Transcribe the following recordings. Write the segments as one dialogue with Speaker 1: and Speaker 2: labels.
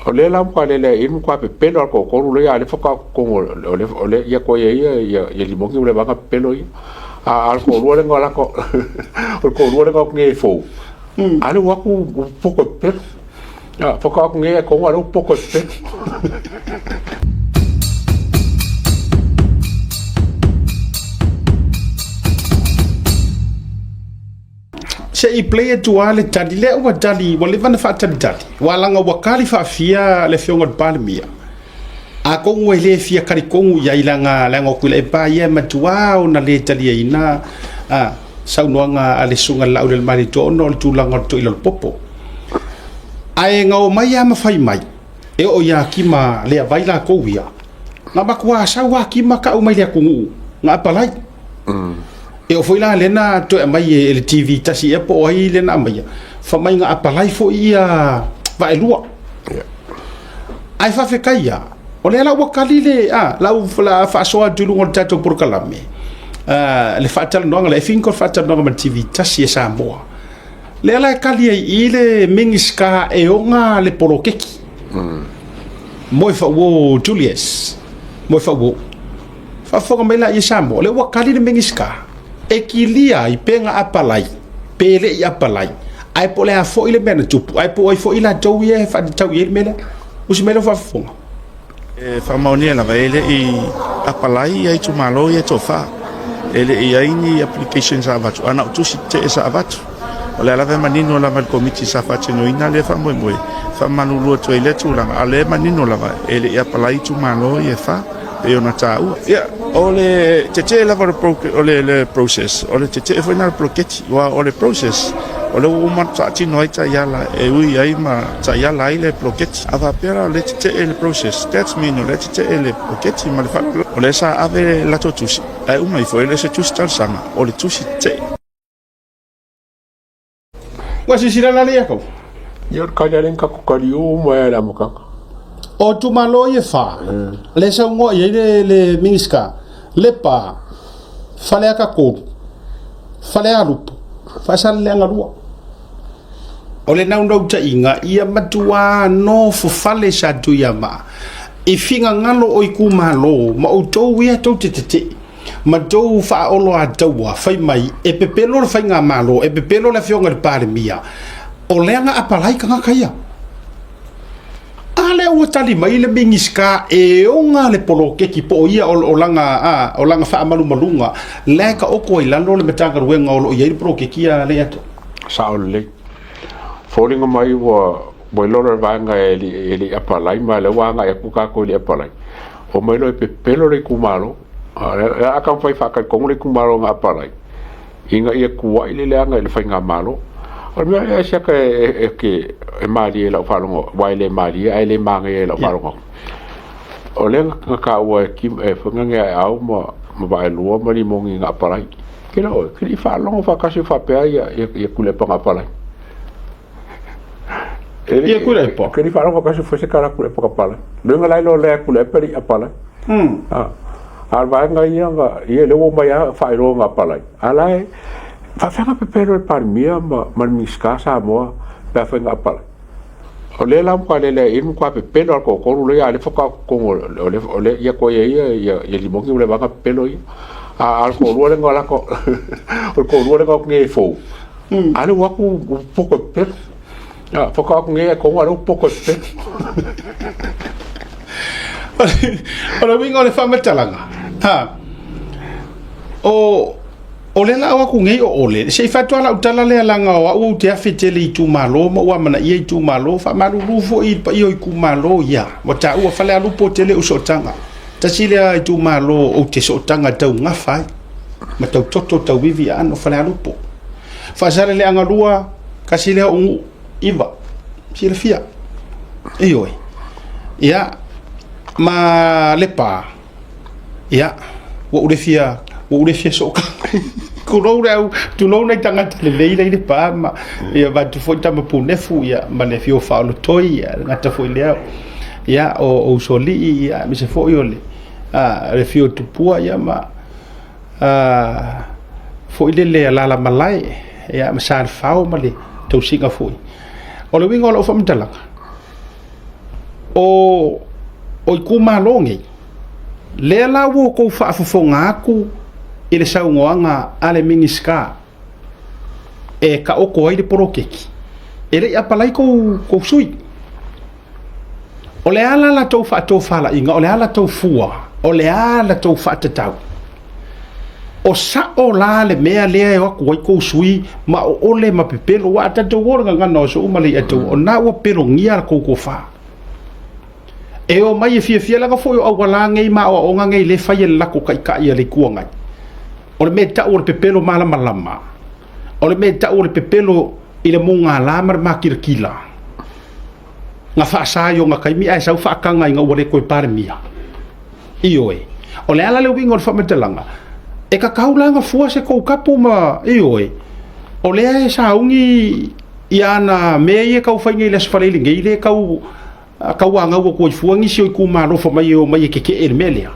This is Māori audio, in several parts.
Speaker 1: o le la kwa le in kwa pe pelo ko ko le ya le foka ko o le ya ko ya limongi le banga pelo a al ko le ngola ko ko le ko nge fo ale wa ku poko pelo ya foka ko nge ko wa poko pelo
Speaker 2: se I play tu ale tadi le wa tadi wa le van fa tadi wala nga wakali fa fia le fionga palmia a ko ngwe le fia kari ko ngu ya ilanga la ngo kule pa ye matua ona le tali ina a sa no nga ale sunga la ul mari to no tu la ngo to ilo popo ai nga o mai ama fai mai e o ya kima le vai la ko wia nga ba kwa sa wa kima ka o mai le ku nga palai e o foi la lena to mai e TV tasi e po ai lena mai fa mai nga apalai fo ia va elua ai fa fe kaia o le la wakali le la fa so atu ngol tato por kalame le fa tal no le finko fa tal no ma TV tasi e sa mo le la kali e ile mingiska e onga le porokeki moi fa wo Julius moi fa wo fa fo mai la e sa mo le wakali le mingiska ekilia I penga apalai pele I apalai ai pole a fo ile mena tupu ai po ai fo ila tau ye fa tau ye mena usi mena fa fo
Speaker 3: fa maoni la vele I apalai ai tu malo ye tofa ele I ai ni applications avatu ana tu site esa avatu ole la ve manino la mal committee sa fa tino ina le fa moi fa manulu to ile tu la ale manino la va ele apalai tu malo ye fa e ona tau ya ole tete la var ole le process ole tete final proketi wa ole process ole uma tati noita yala e ui ai ma ta yala ile proketi ava pera le tete le process that's mean ole tete le proketi ma le fa ole sa ave la totusi ai uma I fo ele se tu star sanga ole tu si te
Speaker 2: wa si sira la le ko
Speaker 1: yor ka ya len ka ko kali o mo ya la mo ka
Speaker 2: o tu malo ye fa le sa ngo ye le mingiska le pa fale aka ko fale alup fa sal le ngarua o le nau ndau ta inga ia matua no fo fale sa tu yama I finga ngalo o iku malo ma o to wi to tete ma do fa olo a tawa fai mai e pepelo fa nga malo e pepelo la fionga de pare mia o le nga apalai ka kaya ale o tali mai le mingiska e onga le polo keki po ia o langa fa amalu malunga le ka o ko ilando le metanga ruenga o ia pro keki a le ato
Speaker 1: sa le falling mai wa lora vanga ele apalai ma le wanga e kuka ko le apalai o mai lo pe pelo le kumalo a kan fai fa ka ko le kumalo nga apalai inga ia kuwa ile le anga le fai nga malo o mea e seka e mali e lau whalongo wai le mali e le manga e lau whalongo o le ngaka ua e whangange ai au ma wae lua ma li mongi ngā parai kira oe kiri whalongo whakasi whapea ia kule pa ngā parai
Speaker 2: ia kule pa
Speaker 1: kiri whalongo whakasi whasekara kule pa ngā parai lunga lai lo lea kule peri a parai al vaenga ia lewo mai a whaero ngā parai alai fa pepero par mia ma miska sa mo pa fa nga pala o le la kwa le in kwa pepero ko le ya le foka ko le ya ko ya limongi le banga pelo a al ko le ngola ko ko le ko nge fo ale wa ku poko pelo ya foka ko nge ko wa poko pelo
Speaker 2: ora wingo le fa metalanga ha o le la wa ku ngai o le se fa to la utala le langa o te afetele tu malo mo wa mana ye tu malo fa malu rufo I pa yo ku malo ya mo ta u fa le alu potele u sotanga ta sile tu malo o te sotanga tau nga fa ma tau toto tau vivi an o fa le alu po fa sale le anga lua ka sile o iva sile fia e yo ya ma le pa ya wo le fia so kulo rau tu lo nei tanga le pa ma ia va tu foi tama punefu ia ma le fio fa lo toi ngata foi le ia o soli ia mi se foi ole le fio tu pua ia ma foi le la malai ia ma sa fa ma le tu singa foi o le wingo lo fa mtala o ku malonge le la wo ko fa fofonga aku ile saungoanga ale mingiska e ka o ko ile porokeki ele apalai ko sui o le ala la tau fa la inga o le ala tau fua o le ala tau fa tatau o sa o la le mea lea e wako ko sui ma o ole ma pepelo wa ta tau wora nga no so umali atu o na wa pero ngia ko fa e o mai fia la fo o wala ngai ma o nga ngai le fa ye la ko kai le kuanga o le meta o le pepelo mala malama o le meta o le pepelo ile munga la mar makirkila nga fa sa yo nga kai mi ai sa fa kanga nga wore ko par mia io e o le ala le wingo fa metelanga e ka kaulanga fua se ko kapu ma io e o le ai sa ungi iana me ye ka fa ngi le sfale ngi le ka anga ko fuangi si ku ma ro fa mai o mai ke el melia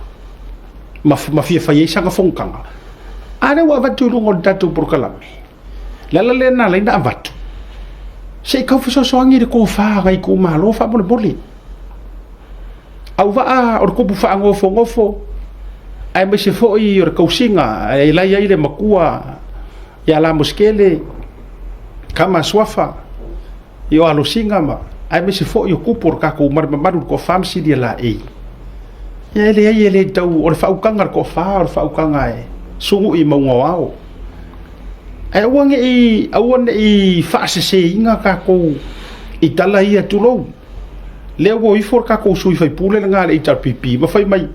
Speaker 2: ma fia fa ye sa nga fonkanga ana wa va tu ngo datu por kalami la le na le na vatu se ka fa so ngi de ko fa ga ku ma ro fa boli au va o ko bu fa ngofo ai me se fo i o ko singa ai la ia ile makua ya la muskele kama swafa yo alo singa ma ai me se fo i ko por ka ko mar ko fam si dia la e ya ele tau o fa ukanga ko fa o fa ukanga e sungu i maunga wao ai wange i fa se inga ka ko i tala ia tulo le wo i for ka ko sui fai pule nga le tar pipi ma fai mai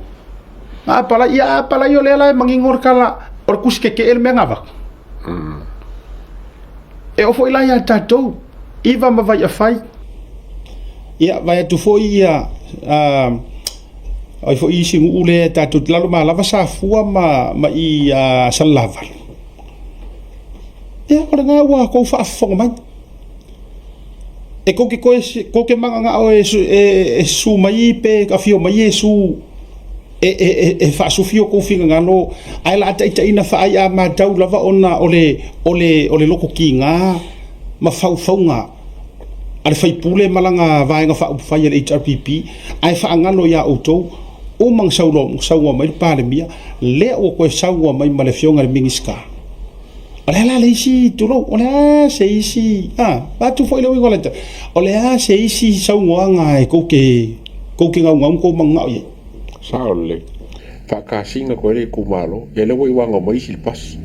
Speaker 2: pala yo le la mangingor kala or kuske ke el menga e o foi la ya tato iva ma vai a fai ia vai tu foi ia ai foi si ule tato lalo ma lava sa fua ma i salava ia ora nga wa ko fa fonga mai e ko ke manga nga o e su mai pe ka fio mai e su e fa su fio ko finga ngalo ai la ta ina fa ai ma tau lava ona ole loko kinga ma faunga ale fai pule malanga vai nga fa fa ye HRPP ai fa ngalo ya auto o mang saulo mai pale mia le o ko sauwa mai male fionga mingiska ole la le si tulo ole se si ba tu foi le wingolata ole se si sauwa nga ko ke nga ko manga ye
Speaker 1: saole fa ka singa ko le kumalo ye le woi wanga mai sil pas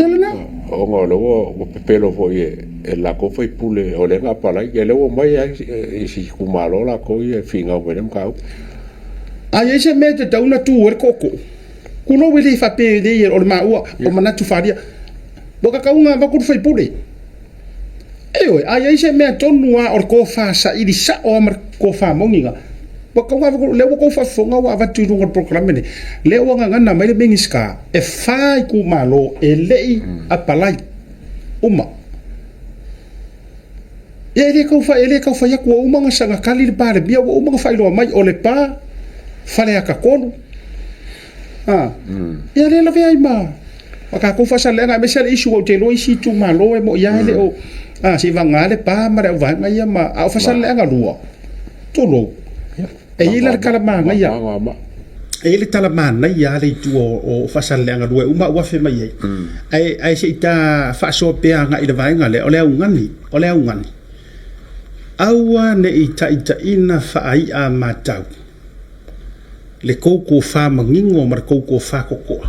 Speaker 2: ele na
Speaker 1: o ngolo o pepelo foi la ko foi pule o le nga pala ye le o mai si kumalo la ko ye finga o verem ka
Speaker 2: ai se mete ta una tu er koko kuno wili fa pe de o ma o mana tu faria boka ka unga ba ku fai pule ai se me tonu a or ko fa sa idi sa o mar ko fa monginga boka wa le ko fa fonga wa va tu ngor programa ne le wa nga na mai bengiska e fa ku malo e lei a palai uma ele ko fa ya ko uma nga sanga kali ba le bia wa uma fa lo mai o le pa fale aka kolu ya le la vei ma aka ko fa sa le nga me sa isu o te lo isi tu malo e mo ya le o si vanga le pa ma le va nga ya ma a fa sa le nga luo to lo e ila kala ma nga ya e le tala ma na ya le tu o fa sa le nga luo uma wa fe mai ai se ta fa so pe nga ila va nga le o le ungani aua ne ita ina fa ai a matau le koko fa mangingo mar koko fa koko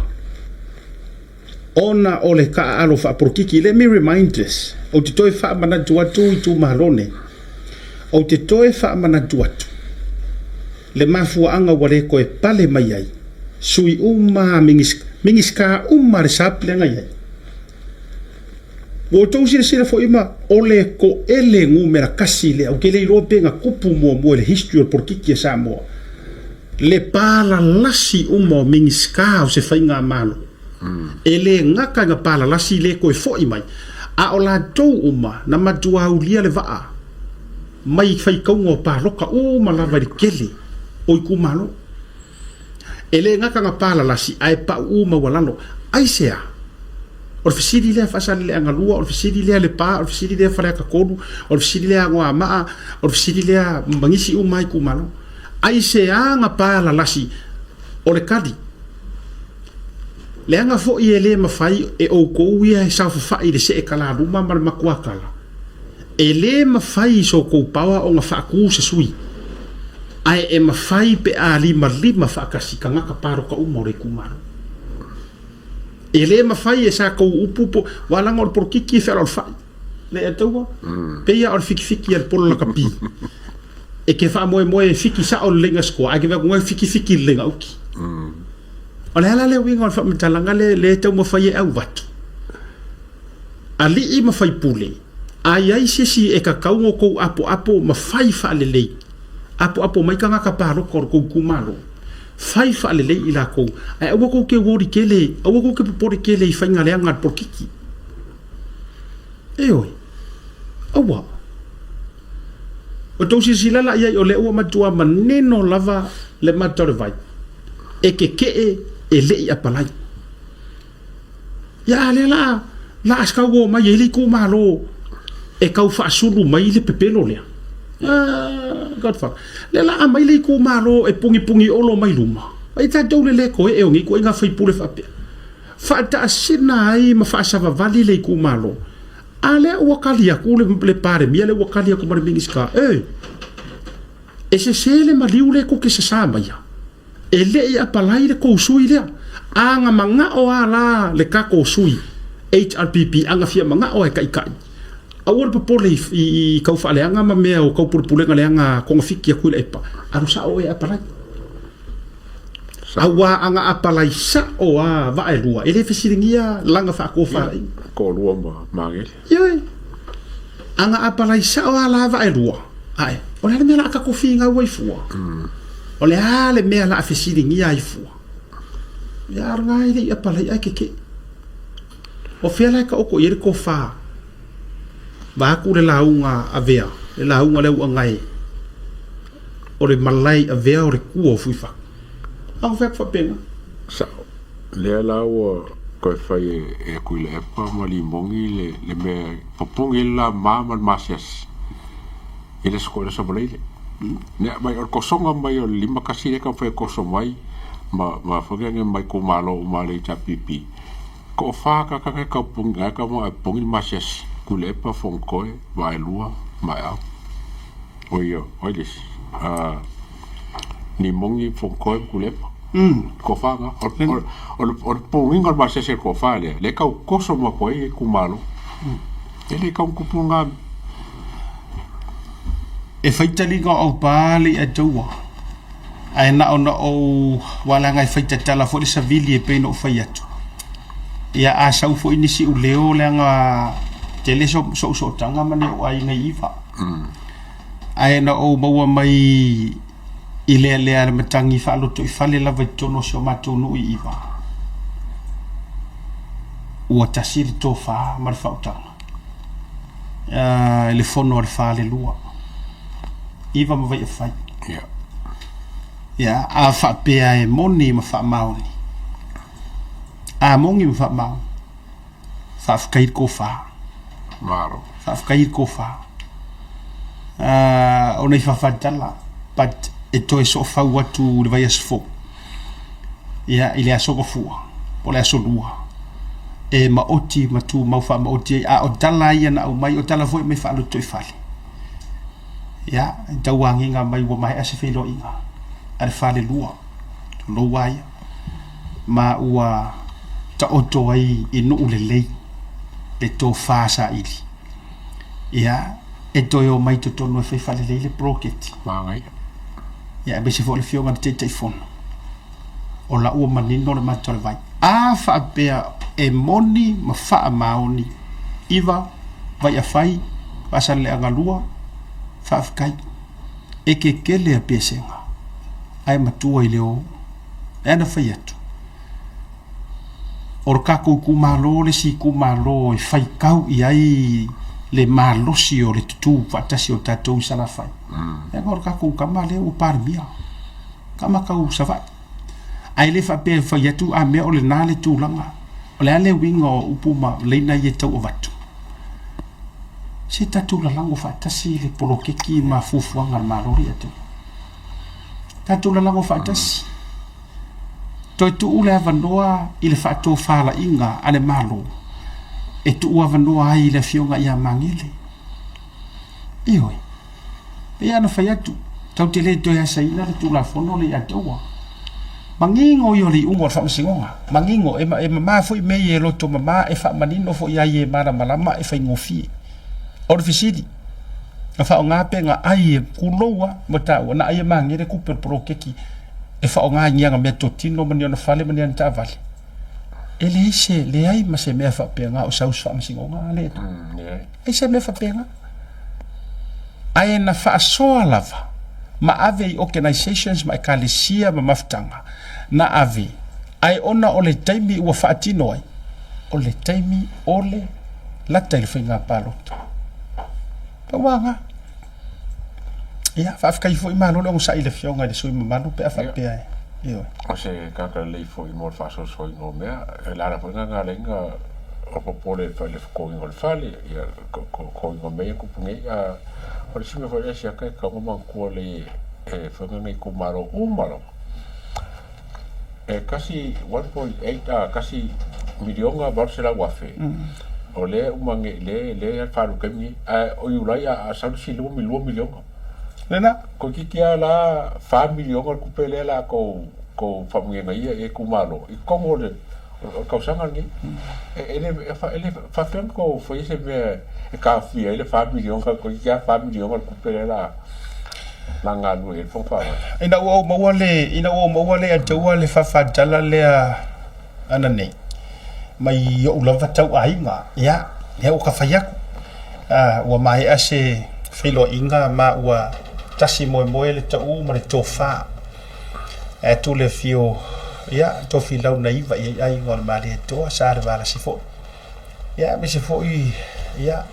Speaker 2: ona o le ka alo fa porkiki let me remind us o te toi fa mana tuatu i tu malone o te toi fa mana tuatu le mafua anga wale ko e pale mai ai sui uma mingiska uma re saple ngai ai o tau sira fo ima o le ko ele ngu mera kasi le au ke le rope nga kupu mo le history porkiki sa mo le pala lasi uma mingiska o se fainga malo ele ngaka nga pala lasi le ko fo mai a o la tou uma na matua ulia le vaa mai fai kaungo pa roka uma la vari kele o ku malo ele ngaka nga pala lasi ai pa uma walano ai sea o fisidi le fa le anga lua o fisidi le pa o fisidi le fa ka kodu o fisidi le ngwa ma o fisidi le mangisi uma ku malo ai se anga pa la lasi o le kadi le anga fo i ele mafai e o ko ia e sa fa i le se e kala ruma mal makua kala ele mafai so ko pawa o nga fa ku se sui ai e mafai pe a lima fa kasi kanga ka paro ka umore kumaro ele mafai e sa ko upupo wala ngor por kiki fer al fa le atoa pe ia al fiki al polo ka pi e ke fa moe fiki sa o lenga sko a ke va ngoi fiki lenga uki ole ala le winga fa mtalanga le tau mafai au watu ali i mafai pule ai si e ka kaungo ko apo mafai fa le lei apo mai kanga ka paro ko kumalo fai fa le lei ila ko ai o ko ke wori kele o ko ke por kele i fainga le anga por kiki e oi awa o tosi sila la ia o le o matua maneno lava le matore vai e ke e le ia palai ya le la aska wo mai ele ko malo e kau fa sulu mai le pepelo le god fuck le la mai le ko malo e pungi olo mai luma ai ta do le ko e o ngi ko nga fai pule fa ta sina ai ma fa sa vali le ko malo ale o kalia ku le pare mi le o kalia ko mar bingiska e se le maliule ko ke se sama ya ele ia palai le ko sui le anga manga o ala le ka ko sui HRPP anga fia manga o kai awol popole i kau fa le anga ma me o kau purpulenga le anga ko fiki ku le pa aru sa o ia palai awa anga apalai sa o a va e lua ele fesiringia langa fa ko fa
Speaker 1: ko lua ma ngel
Speaker 2: ye anga apalai sa o ala va e lua ai o le me la ka ko finga wai fu o le ale me la fesiringia i fu ya ngai le apalai ai ke o fela ka o ko yer ko fa ba ku le launga avea le launga le ngai o le malai avea o le ku o fu fa ang fek fa pena
Speaker 1: sa le la o ko fa e ku le pa mali mongi le me popongi la mama masias ele skola so bole ne mai o kosonga mai o lima kasi le ka fa koso mai ma fa nge mai ko malo male cha pipi ko fa ka punga ka mo pongi masias ku le pa fon ko vai lua mai a oio oilis ni mongi fon ko ku le ko fa ga o pongi ngal masias ko fa le ka koso mo ko e ku malo ele ka ku punga
Speaker 2: e faita liga o pali a toa ai na ona o wala ngai faita tala fo le savili e pe no fai atu ia a sau fo inisi u leo le nga tele so tanga mane o ai ngai iva ai na o maua mai ile le matangi fa lo to fale la vetono so mato no iva o tasir to fa mar fa utanga le fono al fa le lua iva ma vai fai ya a fa pe ai moni ma fa mauni a mongi ma fa mau fa kai ko fa
Speaker 1: maro
Speaker 2: fa kai ko fa ona fa fa tala pat e to so fa watu le vai asfo ya ile aso ko fu o le aso lua e ma oti ma tu ma fa ma oti a o tala ia na o mai o tala foi me fa lo to fale ya tawangi nga mai wo mai asfelo inga al fale lua lo wai ma ua ta oto ai inu ulelei e to fa sa ili ya e to yo mai to no fe fale le broket
Speaker 1: ma ngai
Speaker 2: ya be se fo le fio ma te telefon o la u manino le matol vai a fa pe e moni ma fa maoni iva vai a fai pasa le angalua fa kai e ke kele a pesenga ai matua ile o ana fai atu or kako ku malo le si ku malo e fai kau i ai le malo si o le tutu fatasi o tatou sala fai e or kako kamale o parmia kama kau sava ai le fa pe fai atu a me o le nale tu langa o le ale wingo upuma le na ye tau o vatu si tatu la lango fatasi le polokeki ma fufuanga malo ri atu tatou lalago faatasi toe tuu le avanoa i le faatofalaʻiga a le malo e tuu avanoa ai i le afioga ia magele ioe ia na fai atu tau te le toe asaina le tulafono le ataua mangingo i o le umo le faamasigoga mangingo e mamā foʻi mei e loto mamā e faamanino foʻi ai e malamalama e faigofie o le fesili a whaonga penga ai e kuloa mo tau na ai e mangere kuper prokeki e whaonga ngianga mea totino mani ona fale mani ana tavale e le ise le ai ma se mea whapenga o saus whaamasingonga le e se mea whapenga ai na whaasoa lava ma ave i organizations ma ekalesia ma maftanga na ave ai ona o le taimi ua whaatino ai o le taimi o le lata i le whainga palota wanga ia fa i foi malo lo sa ile fionga de sui malu pe fa pe ai io
Speaker 1: o se ka le foi mo fa so no mea la ra foi nga lenga o popole fa le ko ngol fale ia ko ngo me ku punge a o le sime foi sia ka ka mo ko le fa nga ku maro malo kasi 1.8 kasi milionga Barcelona wafe o le umange le faru kemi o yulai a san silu milionga
Speaker 2: lena
Speaker 1: ko kikia la fa milionga ku pele la ko famunge ngai e kumalo i kongo le ko sanga ni ele fa fen ko foi se me ka fi ele fa milionga ko kikia fa milionga ku pele la nga lu e fon fa
Speaker 2: ina o mo wale a taua le fa jala le ana nei mai o lava tau ainga ia he o ka faiaku ua mai ase filo inga ma ua tasi moe le tau ma le tofa tu le fio ia to fi lau na iva ia ai ngol ma le to sa le vala si fo ia me se fo ia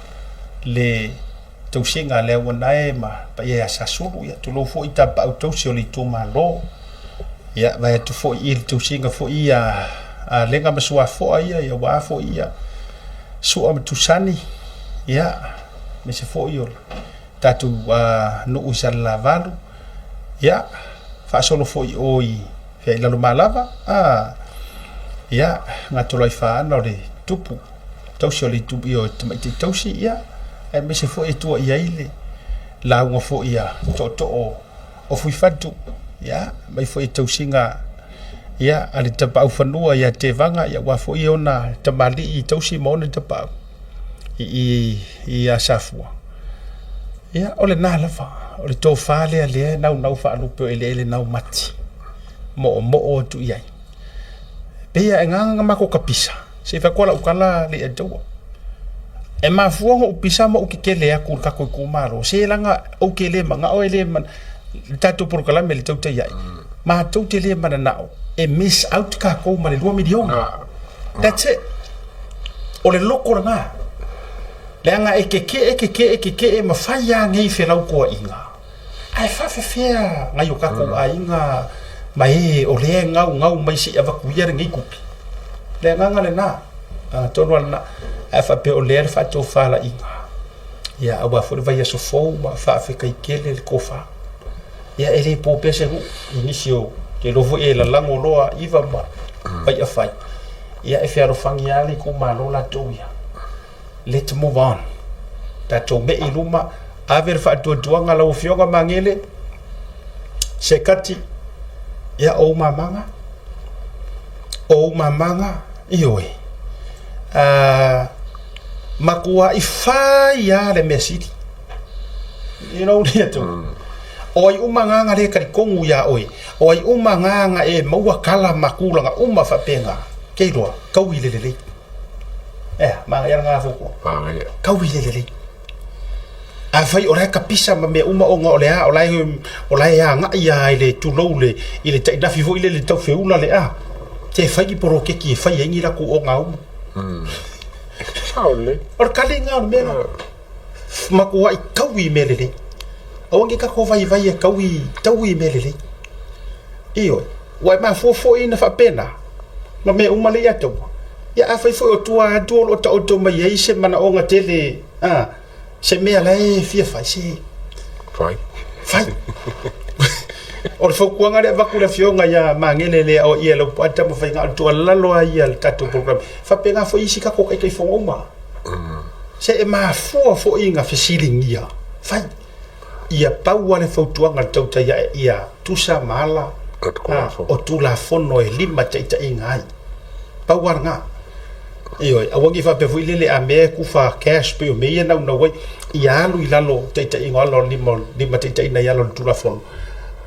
Speaker 2: le tau singa le wana e ma pa ia sa suru ia tu lo fo ita pa auto si o li tu ma lo ia vai tu fo il tu singa fo ia a lenga masua fo ia ia wa fo ia su am tu sani ia me se fo io tatu no usala valu ia fa solo fo oi fe la malava ia ngatolai fa no le tupu tau soli tupu io te tau si ia e me se fo e tu ia ile la ngo fo ia to o fui fatu ia mai fo e tau singa ia ali tapa au fanua ia te vanga ia wa fo iona tamali i tausi mona tapa i asafua ia ole na lava ole to fale ale nau fa lupe ele nau mati mo tu ia pe ia nganga mako kapisa se fa kola ukala le adoa e ma fuongo upisa mo ukikele aku ka ko kumaro se langa ukele manga o ele man tatu por kala mel tau te ia ma tau te le mana nao e miss out ka ko ma le 2 milionga that's it o le loko nga le nga e ke e ma faya ngai fe lau ko inga ai fa fe nga yo ka ko ainga mai o le ngau mai si ava ku yere ngai kupi le nga le na tonu na fa pe o le fa to fa la inga ya aba fo vai so fo ma fa fe kai kele le kofa ya ele po pese ku inisio ke lo e la lango loa iva ma vai a fai ia e fiaro fangi ali ku malo la toia let's move on tato me iluma aver fa to tuanga la ofionga mangele sekati ya o mamanga ioi makua ifa ya le mesiti you know to oi umanga le kari kongu ya oi umanga e maua kala makula nga uma fa penga keilo kawile le ma ya nga foko kawile le a fai ora kapisa ma me uma onga olai ya nga ya ile tulole ile ta dafi fo ile le tau feula le te fai poro ke ki fai ngi la ku onga
Speaker 1: saule
Speaker 2: or kalinga me makua i kawi melele awangi ka ko vai kawi tawi melele io wai ma fo ina fa pena ma me uma le yato ya afai fo tua lo ta auto mai ai se mana onga tele se me ala e fia fai se fai o le fokuanga le vaku le fionga ia mangele le o ia lo pata mo fainga to lalo ia le tato program fa penga fo isi ka ko kai fo uma se e ma fo inga feeling ia fai ia pau le fotuanga tau ta ia tusa mala o tu la fono e lima taita inga ai pau nga io awangi fa pe fu ile a me ku fa cash pe o me ia na wai ia lu ilalo taita inga lo lima taita ina ia lo tu la fono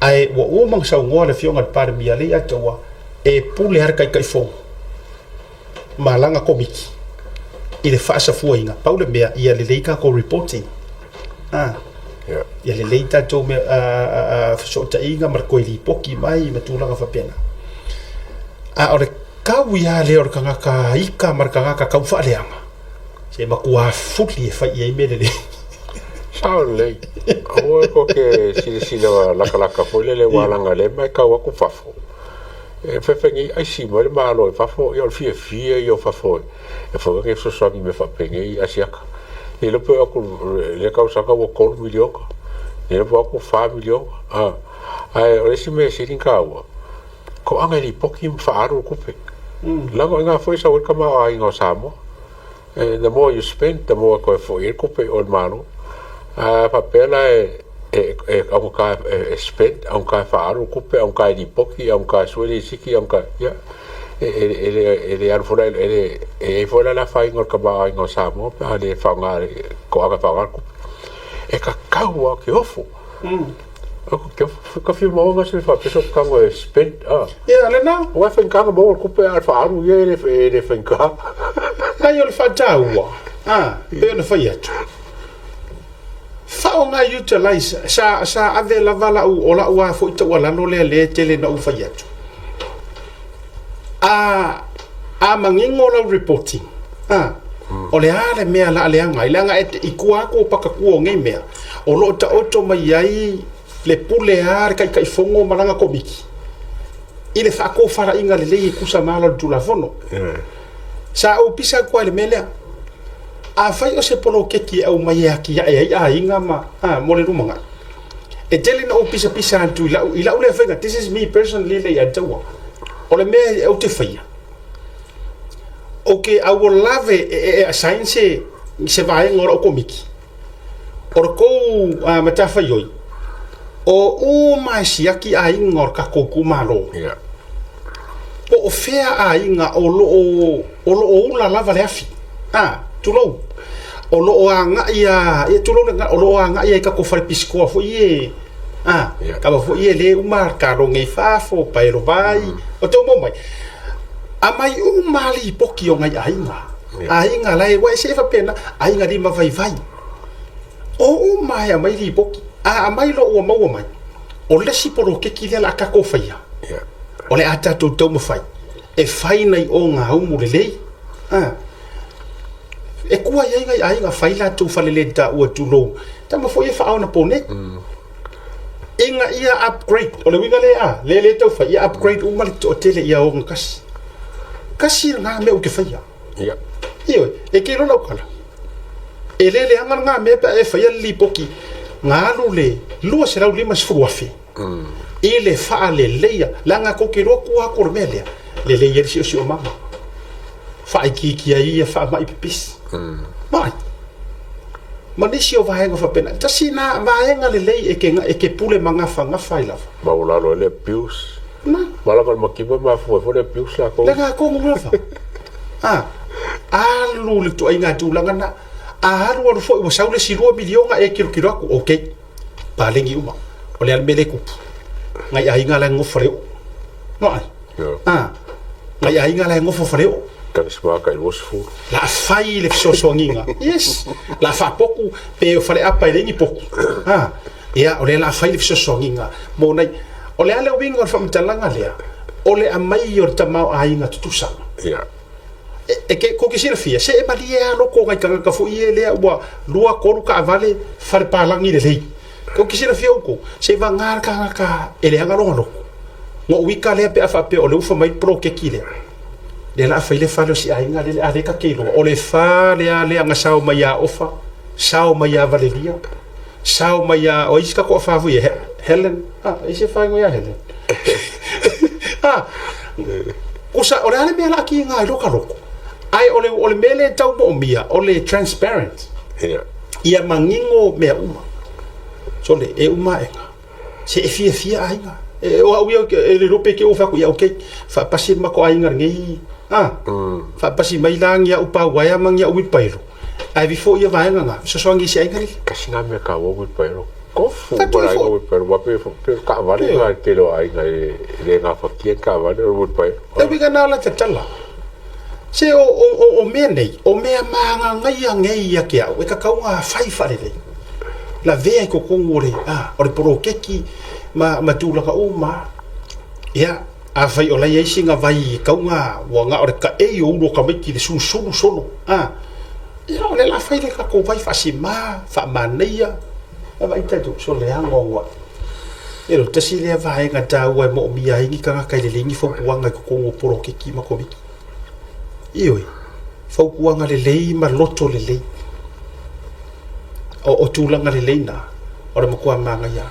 Speaker 2: ai wo mang sa ngo le fionga par mi ali atoa e pule har kai fo malanga komiki ile fa sa fuinga paule me ia le leika ko reporting ia le leita to me so ta inga mar ko li poki mai me tu langa fa pena ore ka wia le or kanga ka ika mar kanga ka fa leanga se ma ku futli fa ia me le
Speaker 1: Saule, o ko ke si la foi le walanga le mai ka wa ku fafo. E fefengi ai si mo le malo e fafo yo fie yo fafo. E fo ke so me fa pengi asiaka. E lo pe ku le ka sa ka wo ko milio. E lo ku fa milio. Ai o si me si ka wa. Ko anga li poki fa aru ku pe. La go nga foi sa wo ka ma ai ngo samo. The more you spend, the more ko fo e ku pe o malo. Papela au ka spend au ka faaru kupe au ka di poki au ka sueli siki au ka ya ele ar fora ele fora la fai ngor ka ba ngo samo pa le fanga ko aga fanga e ka kaua ke ofo ka fi mo nga se fa peso ka ngo spend
Speaker 2: ya le na
Speaker 1: wa fa ka mo kupe ar faaru ye ele fa ka
Speaker 2: na yo le fa jaua pe no fa yetu fa nga utilize sa ave la vala o la wa fo ita wala no le tele na u fa yetu a mangingo la reporting o le ale mea la ale anga ilanga e ikua ko paka ku ngai mea o lo ta oto mai ai le pule ar kai fongo malanga komiki ile fa ko fara inga le ku sa malo tu la fono sa o pisa ko le mele a fai o se polo keki au mai aki ai inga ma mo le rumanga e tele na o pisa tu ila le fenga this is me personally le ya tawa o le me o te fai okay I will love science se vai ngora komiki or ko mata fai oi o mai si aki ai ngor ka ko kumalo o fea ai nga o lo la lava le afi tulo o lo anga ia tulo nga o lo anga ia ka ko fal pisko fo ie ka ba fo ie le umar ka ro ngai fa fo pa ro vai o to mo mai amai mali poki o ngai ainga lai wa se fa pena ainga di ma vai o mai amai li poki amai lo o mo mai o le si poro ke ki la ka ko faia o le ata to mo fai e fai nei o nga umu le e kua ia nga faila tu falele ta o tu lo ta mo foi fa ona pone inga ia upgrade o le winga le tau fa ia upgrade uma le to tele ia o kasi nga me o ke fa ia io e ke lo kala e le anga nga me pa e fa ia li poki nga lu se la lima sfuafi ile fa le leia langa ko ke ro ku ko mele le ye si o mama fa ki ia fa mai pipis mai manisi o vaenga fa pena tasina vaenga le e ke pule manga fa nga faila
Speaker 1: ma ola lo le pius mala mal makiba ma fo le pius la ko
Speaker 2: le ga ko mo fa alu le to inga tu langa na aru fo o saule si 2 miliona e kilo ko okay palengi uma o le mele ku ngai ainga la ngo freo no ngai ainga la ngo freo
Speaker 1: kan sma ka was fu
Speaker 2: la fai le sosoninga yes la fa poku pe fale apa ile ni poku ia ole la fai le sosoninga mo nai ole ale winga fa mtalanga le ole amai yor tamau ainga tutusa
Speaker 1: ia
Speaker 2: e ke ko kisira fia se e malia lo ko ngai ka fu ie le wa lua ko ka vale far palangi le lei ko kisira fia ko se va ngar ka ele anga lo ngo wika le pe afa pe ole ufa mai pro ke kile le la fa le fa lo si ainga le a ka kilo o le fa le anga sao mai a ofa sao mai a valeria sao mai a o iska ko fa vu Helen isi fai ngoia Helen usa ole ale mea ki ngai loka loko ai ole mele tau mo mia ole transparent ia mangingo mea uma so le e uma enga se e fia ainga o au e le rope ke o fa ku ia okay fa pasi mako ainga ngi fa pasi mai langi upa waya mangia ui pailo ai before ia vaenga nga so songi si ainga ni
Speaker 1: kasina me ka wo ui pailo kofu bara ui pailo wa pe ka vale nga te lo ainga le nga fa kien ka vale ui pailo
Speaker 2: te biga na la tala se o me nei o me manga ngai ia ke au e ka kaunga fai fare le la vea ko kongore o le poro keki ma tu la ka uma ya a fai o la ye singa vai kaunga wa nga o ka e o lo ka meki le su solo ya o le la fai le ka ko vai fa fa mania va ita tu so le ango ero tasi le vai nga ta wa mo mi ai ni ka ka le lingi fo kuanga ko ko poro keki ma ko meki ioi fo kuanga le lei ma loto le lei o tulanga le leina o le makua manga ya